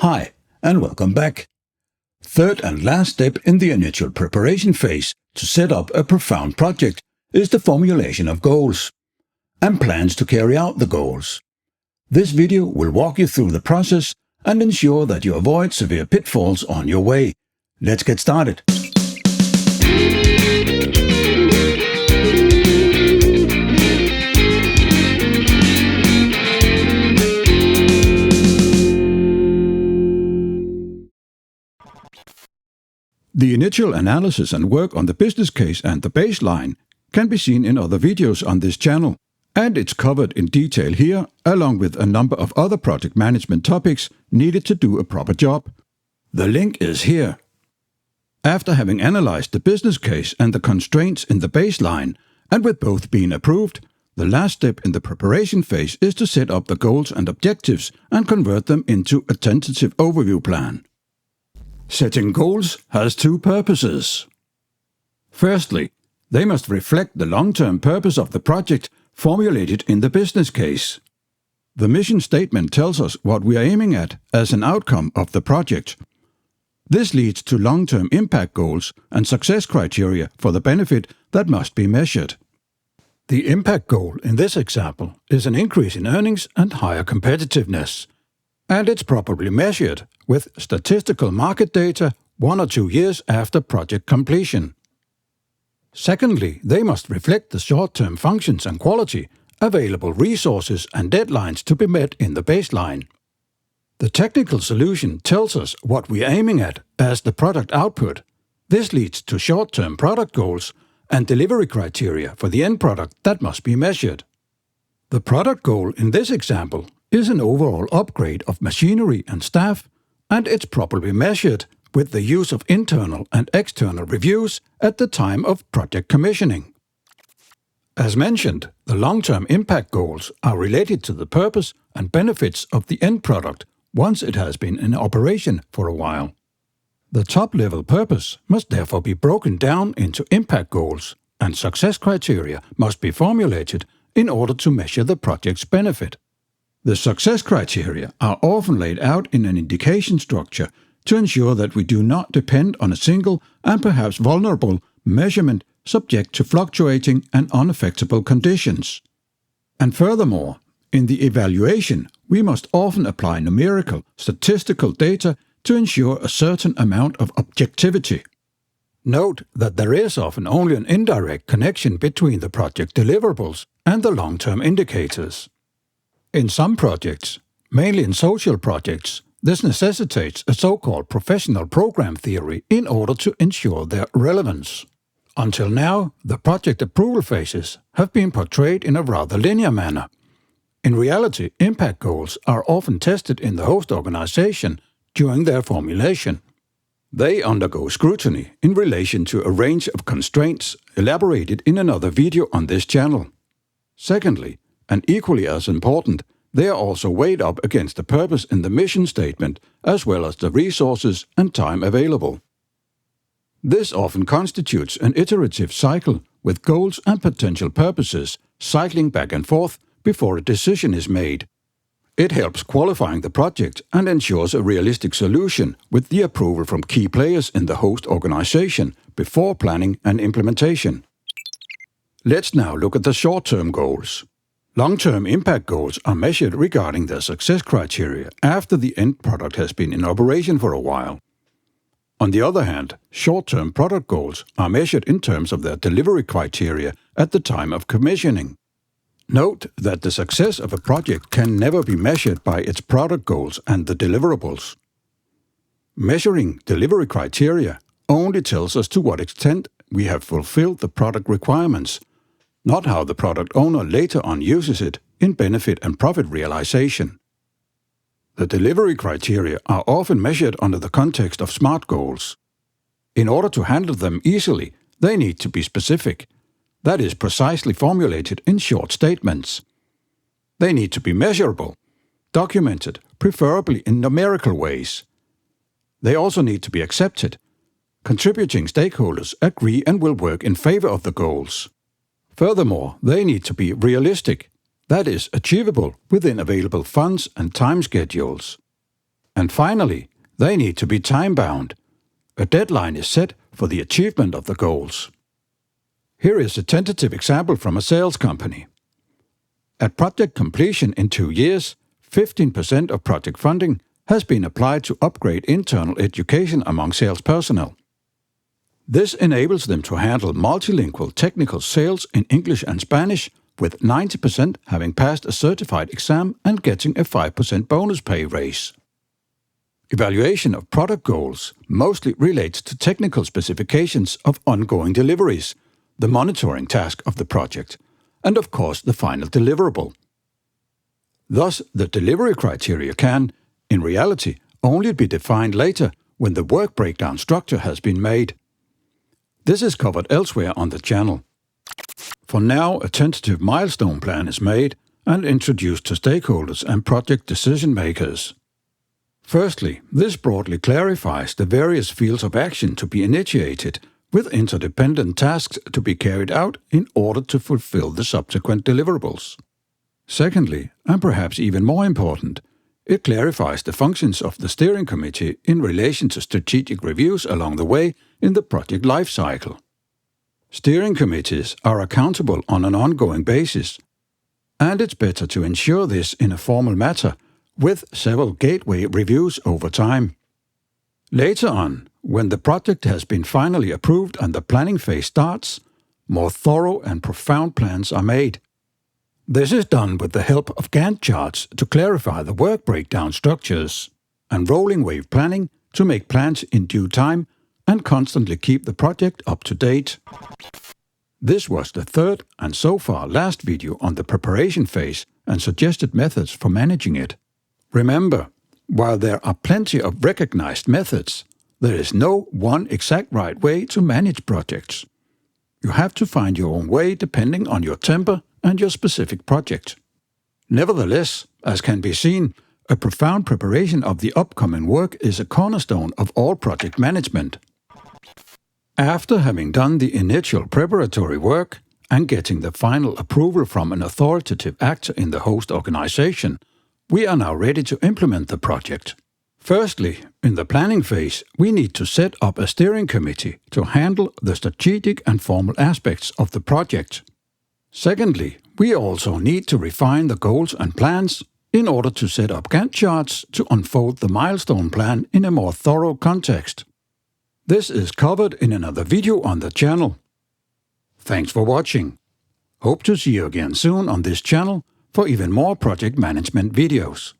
Hi, and welcome back. Third and last step in the initial preparation phase to set up a profound project is the formulation of goals and plans to carry out the goals. This video will walk you through the process and ensure that you avoid severe pitfalls on your way. Let's get started. The initial analysis and work on the business case and the baseline can be seen in other videos on this channel, and it's covered in detail here, along with a number of other project management topics needed to do a proper job. The link is here. After having analyzed the business case and the constraints in the baseline, and with both being approved, the last step in the preparation phase is to set up the goals and objectives and convert them into a tentative overview plan. Setting goals has two purposes. Firstly, they must reflect the long-term purpose of the project formulated in the business case. The mission statement tells us what we are aiming at as an outcome of the project. This leads to long-term impact goals and success criteria for the benefit that must be measured. The impact goal in this example is an increase in earnings and higher competitiveness, and it's properly measured with statistical market data 1 or 2 years after project completion. Secondly, they must reflect the short-term functions and quality, available resources and deadlines to be met in the baseline. The technical solution tells us what we are aiming at as the product output. This leads to short-term product goals and delivery criteria for the end product that must be measured. The product goal in this example is an overall upgrade of machinery and staff, and it's properly measured with the use of internal and external reviews at the time of project commissioning. As mentioned, the long-term impact goals are related to the purpose and benefits of the end product once it has been in operation for a while. The top-level purpose must therefore be broken down into impact goals, and success criteria must be formulated in order to measure the project's benefit. The success criteria are often laid out in an indication structure to ensure that we do not depend on a single and perhaps vulnerable measurement subject to fluctuating and unaffectable conditions. And furthermore, in the evaluation, we must often apply numerical, statistical data to ensure a certain amount of objectivity. Note that there is often only an indirect connection between the project deliverables and the long-term indicators. In some projects, mainly in social projects, this necessitates a so-called professional program theory in order to ensure their relevance. Until now, the project approval phases have been portrayed in a rather linear manner. In reality, impact goals are often tested in the host organization during their formulation. They undergo scrutiny in relation to a range of constraints elaborated in another video on this channel. Secondly, and equally as important, they are also weighed up against the purpose in the mission statement as well as the resources and time available. This often constitutes an iterative cycle with goals and potential purposes cycling back and forth before a decision is made. It helps qualifying the project and ensures a realistic solution with the approval from key players in the host organization before planning and implementation. Let's now look at the short-term goals. Long-term impact goals are measured regarding their success criteria after the end product has been in operation for a while. On the other hand, short-term product goals are measured in terms of their delivery criteria at the time of commissioning. Note that the success of a project can never be measured by its product goals and the deliverables. Measuring delivery criteria only tells us to what extent we have fulfilled the product requirements, not how the product owner later on uses it in benefit and profit realization. The delivery criteria are often measured under the context of SMART goals. In order to handle them easily, they need to be specific, that is, precisely formulated in short statements. They need to be measurable, documented, preferably in numerical ways. They also need to be accepted. Contributing stakeholders agree and will work in favor of the goals. Furthermore, they need to be realistic, that is, achievable within available funds and time schedules. And finally, they need to be time-bound. A deadline is set for the achievement of the goals. Here is a tentative example from a sales company. At project completion in 2 years, 15% of project funding has been applied to upgrade internal education among sales personnel. This enables them to handle multilingual technical sales in English and Spanish, with 90% having passed a certified exam and getting a 5% bonus pay raise. Evaluation of product goals mostly relates to technical specifications of ongoing deliveries, the monitoring task of the project, and of course the final deliverable. Thus, the delivery criteria can, in reality, only be defined later when the work breakdown structure has been made. This is covered elsewhere on the channel. For now, a tentative milestone plan is made and introduced to stakeholders and project decision makers. Firstly, this broadly clarifies the various fields of action to be initiated, with interdependent tasks to be carried out in order to fulfill the subsequent deliverables. Secondly, and perhaps even more important, it clarifies the functions of the steering committee in relation to strategic reviews along the way in the project life cycle. Steering committees are accountable on an ongoing basis, and it's better to ensure this in a formal matter, with several gateway reviews over time. Later on, when the project has been finally approved and the planning phase starts, more thorough and profound plans are made. This is done with the help of Gantt charts to clarify the work breakdown structures, and rolling wave planning to make plans in due time and constantly keep the project up to date. This was the third and so far last video on the preparation phase and suggested methods for managing it. Remember, while there are plenty of recognized methods, there is no one exact right way to manage projects. You have to find your own way depending on your temper and your specific project. Nevertheless, as can be seen, a profound preparation of the upcoming work is a cornerstone of all project management. After having done the initial preparatory work and getting the final approval from an authoritative actor in the host organization, we are now ready to implement the project. Firstly, in the planning phase, we need to set up a steering committee to handle the strategic and formal aspects of the project. Secondly, we also need to refine the goals and plans in order to set up Gantt charts to unfold the milestone plan in a more thorough context. This is covered in another video on the channel. Thanks for watching. Hope to see you again soon on this channel for even more project management videos.